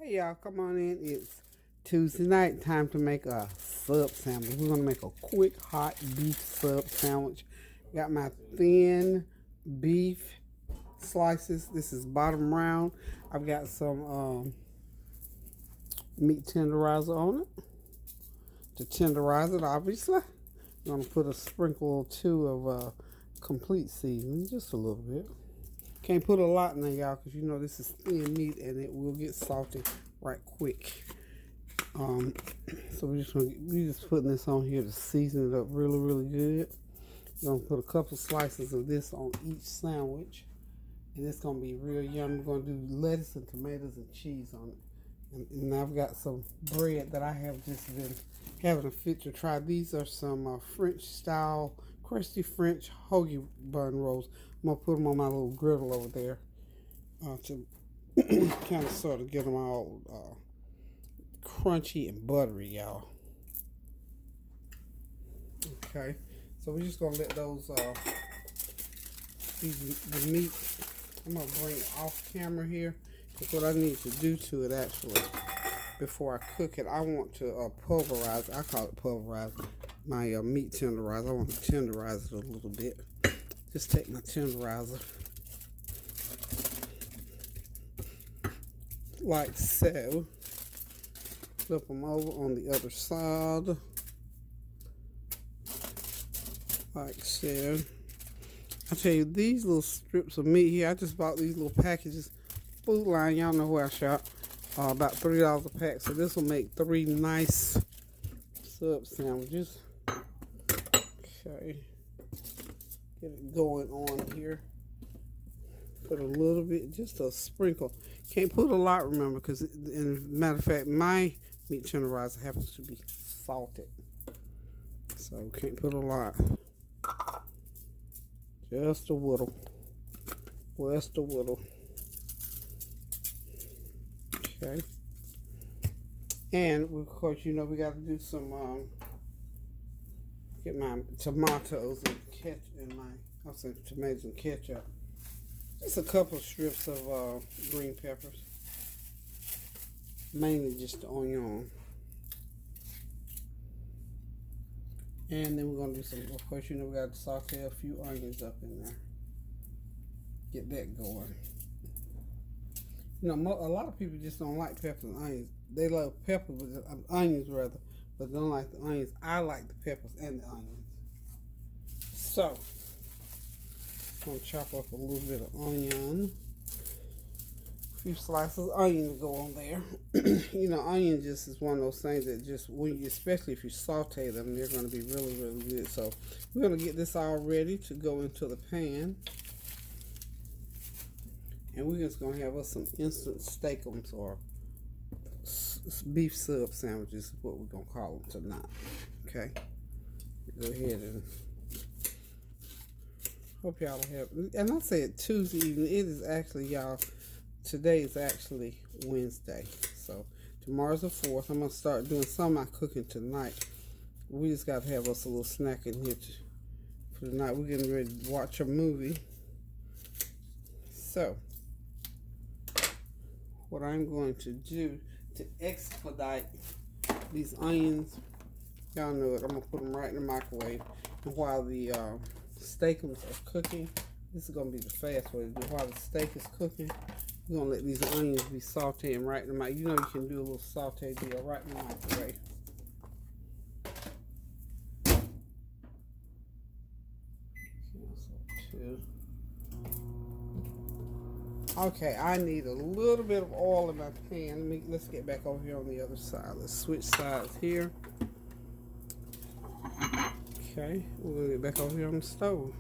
Hey y'all, come on in. It's Tuesday night. Time to make a sub sandwich. We're gonna make a quick hot beef sub sandwich. Got my thin beef slices. This is bottom round. I've got some meat tenderizer on it. To tenderize it, obviously, I'm gonna put a sprinkle or two of complete seasoning, just a little bit. Can't put a lot in there, y'all, because you know this is thin meat and it will get salty right quick. So we just putting this on here to season it up really, really good. We're gonna put a couple slices of this on each sandwich, and it's gonna be real yummy. We're gonna do lettuce and tomatoes and cheese on it. And I've got some bread that I have just been having a fit to try. These are some French style crusty French hoagie bun rolls. I'm gonna put them on my little griddle over there to kind of sort of get them all crunchy and buttery, y'all. Okay, so we're just gonna let those the meat. I'm gonna bring it off camera here because what I need to do to it actually before I cook it, I want to pulverize. I call it pulverize my meat tenderizer. I want to tenderize it a little bit. Just take my tenderizer like so. Flip them over on the other side like so. I tell you, these little strips of meat here, I just bought these little packages. Food Line, y'all know where I shop. About $3 a pack. So this will make 3 nice sub sandwiches. Okay. Get it going on here. Put a little bit, just a sprinkle. Can't put a lot, remember, because, matter of fact, my meat tenderizer happens to be salted. So can't put a lot. Just a whittle. Just a whittle. Okay. And of course, you know we got to do some get my tomatoes and ketchup and I'll say tomatoes and ketchup. Just a couple of strips of green peppers. Mainly just the onion. And then we're gonna do some, of course, you know we got to saute a few onions up in there. Get that going. You know, a lot of people just don't like peppers and onions. They love peppers, onions rather, but don't like the onions. I like the peppers and the onions. So, I'm gonna chop up a little bit of onion. A few slices of onion to go on there. You know, onion just is one of those things that just, especially if you saute them, they're gonna be really, really good. So, we're gonna get this all ready to go into the pan. And we're just going to have us some instant steakums or beef sub sandwiches is what we're going to call them tonight. Okay? Go ahead and hope y'all have. And I said Tuesday evening. It is actually, y'all, today is actually Wednesday. So tomorrow's the 4th. I'm going to start doing some of my cooking tonight. We just got to have us a little snack in here for tonight. We're getting ready to watch a movie. So, what I'm going to do to expedite these onions, y'all know it, I'm going to put them right in the microwave. And while the steakums are cooking, this is going to be the fast way to do it. While the steak is cooking, we're going to let these onions be sauteing right in the microwave. You know you can do a little saute deal right in the microwave. Okay, I need a little bit of oil in my pan. Let's get back over here on the other side. Let's switch sides here. Okay, we're going to get back over here on the stove.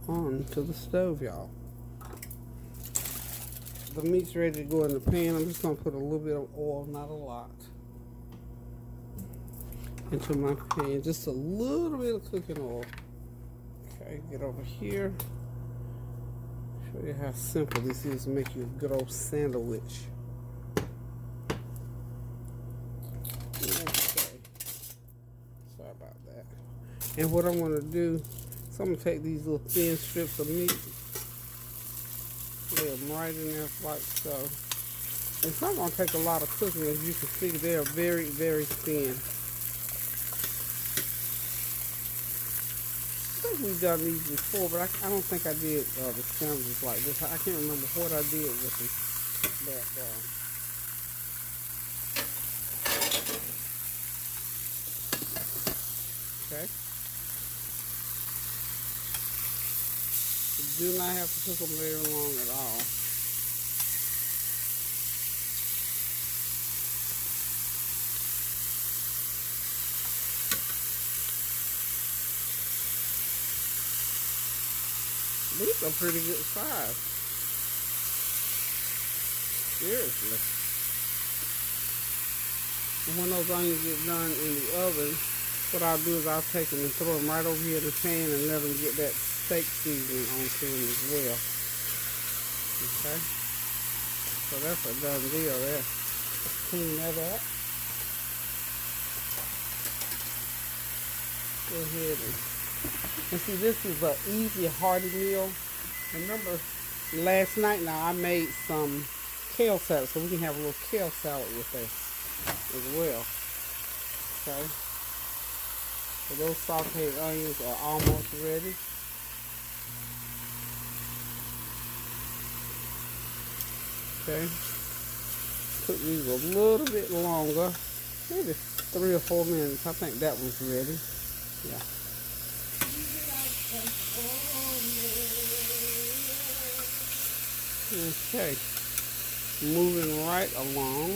On to the stove, y'all. The meat's ready to go in the pan. I'm just going to put a little bit of oil, not a lot, into my pan. Just a little bit of cooking oil. Okay, get over here. Show you how simple this is to make you a good old sandwich. Okay. Sorry about that. And what I'm going to do is I'm going to take these little thin strips of meat, lay them right in there like so. It's not going to take a lot of cooking. As you can see, they are very, very thin. I think we've done these before, but I don't think I did the sandwiches like this. I can't remember what I did with them. But, okay. You do not have to cook them very long at all. These are pretty good size. Seriously. And when those onions get done in the oven, what I'll do is I'll take them and throw them right over here in the pan and let them get that steak seasoning onto them as well. Okay? So that's a done deal there. Clean that up. Go ahead and see, this is an easy, hearty meal. Remember, last night now I made some kale salad, so we can have a little kale salad with this as well. Okay. So those sauteed onions are almost ready. Okay. Cook these a little bit longer, maybe 3 or 4 minutes. I think that one's ready. Yeah. Okay, moving right along.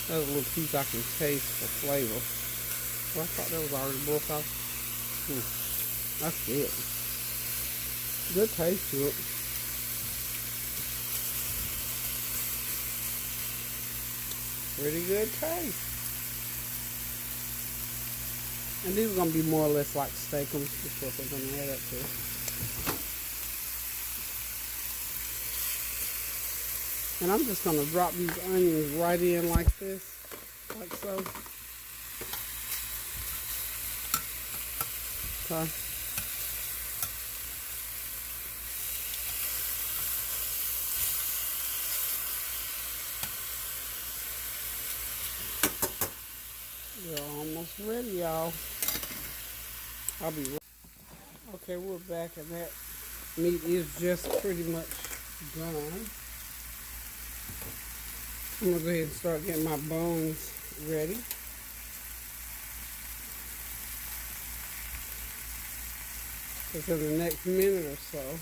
That's a little piece I can taste for flavor. Well, I thought that was already broke off. That's it. Good taste to it. Pretty good taste. And these are going to be more or less like steakums. That's what they're going to add up to. And I'm just going to drop these onions right in like this, like so. Okay. They're almost ready, y'all. I'll be right. Okay, we're back, and that meat is just pretty much done. I'm going to go ahead and start getting my bones ready. Because in the next minute or so,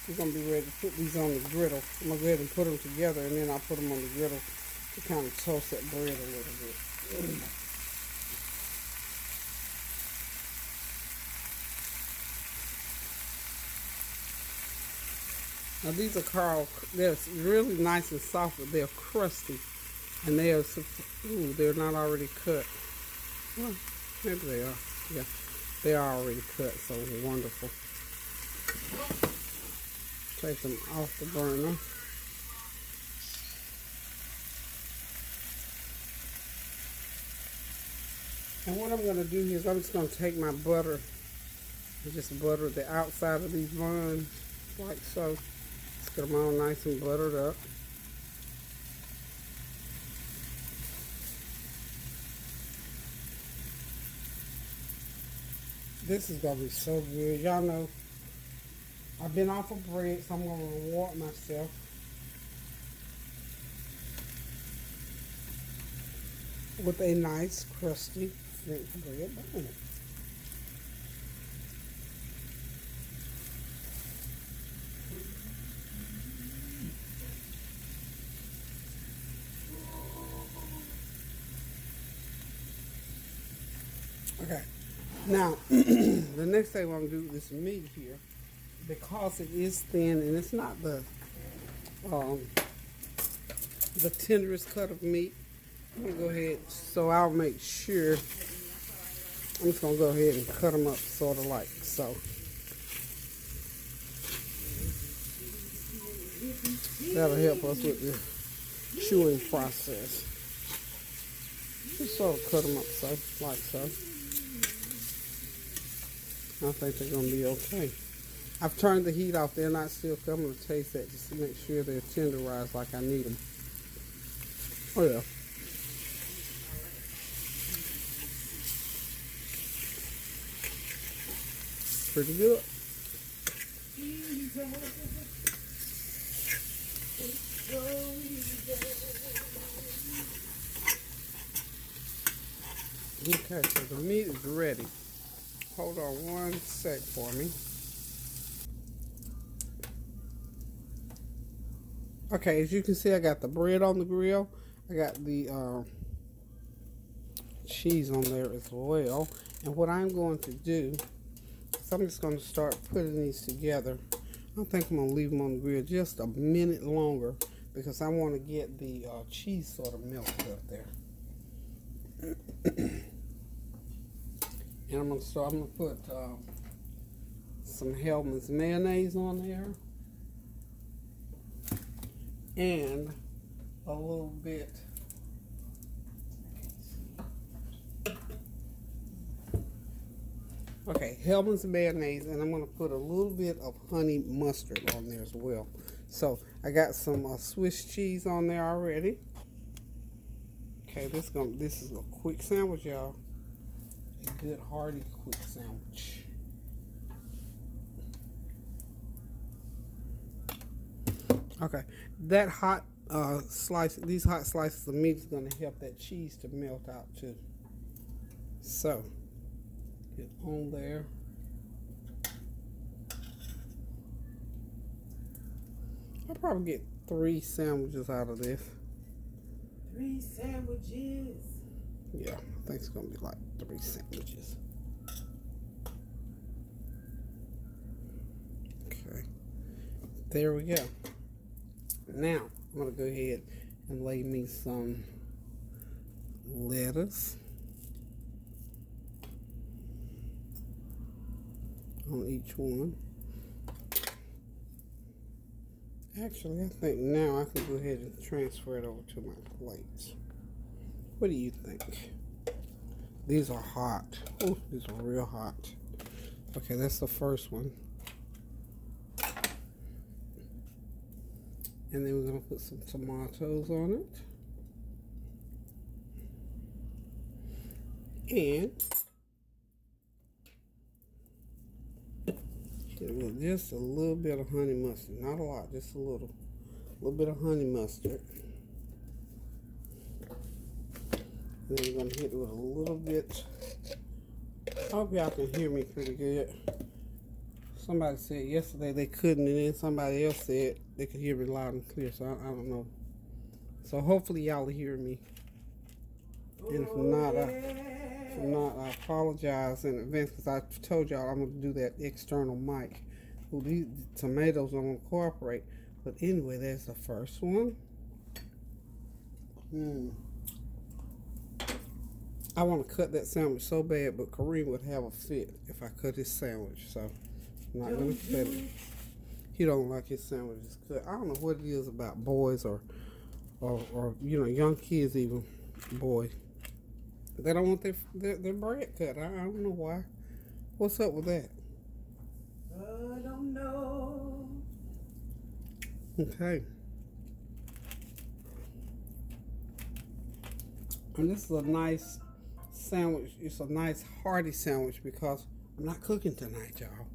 we're going to be ready to put these on the griddle. I'm going to go ahead and put them together, and then I'll put them on the griddle to kind of toast that bread a little bit. Now these are they're really nice and soft, but they're crusty. And they're not already cut. Well, maybe they are. Yeah, they are already cut, so wonderful. Take them off the burner. And what I'm going to do here is I'm just going to take my butter and just butter the outside of these buns, like so. Just get them all nice and buttered up. This is going to be so good. Y'all know I've been off of bread, so I'm going to reward myself. With a nice, crusty French bread bun. Okay, now the next thing I'm going to do is this meat here, because it is thin and it's not the tenderest cut of meat. I'm going to go ahead, so I'll make sure, I'm just going to go ahead and cut them up sort of like so. That'll help us with the chewing process. Just sort of cut them up so, like so. I think they're going to be okay. I've turned the heat off. They're not still coming. I'm going to taste that just to make sure they're tenderized like I need them. Oh, yeah. Pretty good. Okay, so the meat is ready. Hold on one sec for me. Okay, as you can see, I got the bread on the grill. I got the cheese on there as well. And what I'm going to do is I'm just going to start putting these together. I think I'm going to leave them on the grill just a minute longer because I want to get the cheese sort of melted up there. And I'm going to put some Hellmann's mayonnaise on there. And a little bit Hellmann's mayonnaise, and I'm going to put a little bit of honey mustard on there as well. So I got some Swiss cheese on there already. Okay, this is a quick sandwich, y'all. A good hearty quick sandwich. Okay, that hot these hot slices of meat is going to help that cheese to melt out too. So, get on there. I'll probably get 3 sandwiches out of this. 3 sandwiches? Yeah, I think it's going to be like 3 sandwiches. Okay, there we go. Now, I'm going to go ahead and lay me some lettuce on each one. Actually, I think now I can go ahead and transfer it over to my plates. What do you think? These are hot. Oh, these are real hot. Okay, that's the first one. And then we're going to put some tomatoes on it. And just a little bit of honey mustard. Not a lot, just a little bit of honey mustard. And then we're going to hit it with a little bit. I hope y'all can hear me pretty good. Somebody said yesterday they couldn't, and then somebody else said they could hear me loud and clear, so I don't know. So hopefully y'all hear me. And if not, I apologize in advance because I told y'all I'm going to do that external mic. Well, these tomatoes don't want to cooperate. But anyway, there's the first one. I want to cut that sandwich so bad, but Kareem would have a fit if I cut his sandwich. So I'm not going to cut it. He don't like his sandwiches cut. I don't know what it is about boys or young kids even, boys. They don't want their bread cut. I don't know why. What's up with that? I don't know. Okay. And this is a nice sandwich. It's a nice hearty sandwich because I'm not cooking tonight, y'all.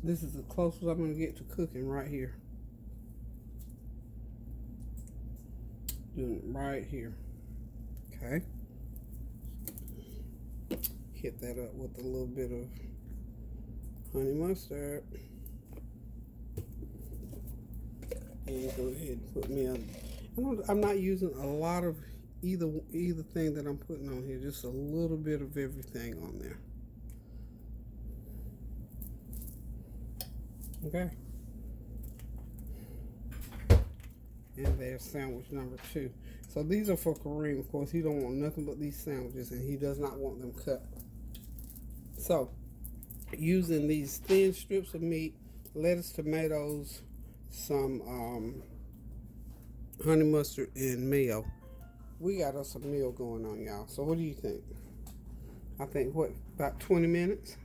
This is the closest I'm going to get to cooking right here. Doing it right here. Okay. Hit that up with a little bit of honey mustard. And go ahead and put me on. I'm not using a lot of either thing that I'm putting on here. Just a little bit of everything on there. Okay. And there's sandwich number 2. So these are for Kareem. Of course, he don't want nothing but these sandwiches, and he does not want them cut. So, using these thin strips of meat, lettuce, tomatoes, some honey mustard, and mayo, we got us a meal going on, y'all. So what do you think? I think, about 20 minutes?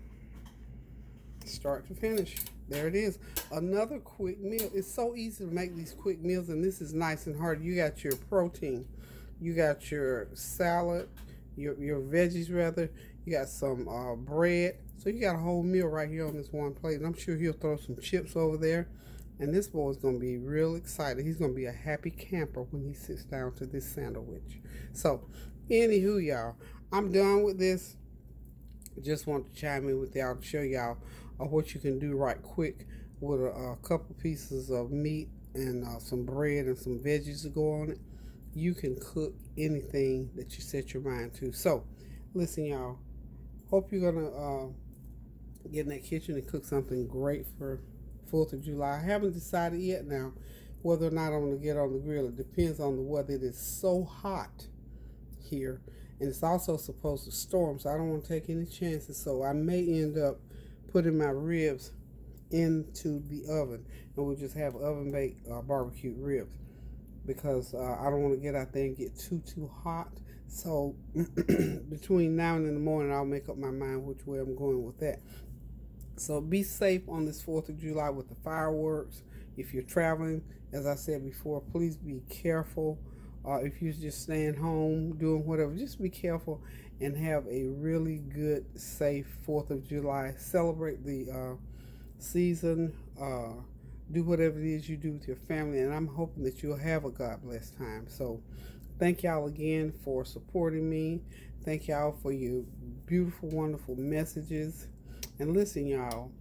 It's start to finish. There it is. Another quick meal. It's so easy to make these quick meals, and this is nice and hearty. You got your protein, you got your salad, your veggies rather. You got some bread. So you got a whole meal right here on this one plate. And I'm sure he'll throw some chips over there. And this boy's going to be real excited. He's going to be a happy camper when he sits down to this sandwich. So, anywho, y'all, I'm done with this. Just want to chime in with y'all to show y'all what you can do right quick with a couple pieces of meat and some bread and some veggies to go on it. You can cook anything that you set your mind to. So, listen, y'all. Hope you're gonna get in that kitchen and cook something great for 4th of July. I haven't decided yet now whether or not I'm gonna get on the grill. It depends on the weather. It is so hot here, and it's also supposed to storm, so I don't want to take any chances. So I may end up putting my ribs into the oven, and we'll just have oven baked barbecued ribs because I don't want to get out there and get too hot. So between now and in the morning, I'll make up my mind which way I'm going with that. So be safe on this 4th of July with the fireworks. If you're traveling, as I said before, please be careful. If you're just staying home, doing whatever, just be careful and have a really good, safe 4th of July. Celebrate the season. Do whatever it is you do with your family, and I'm hoping that you'll have a God-blessed time. So thank y'all again for supporting me. Thank y'all for your beautiful, wonderful messages. And listen, y'all,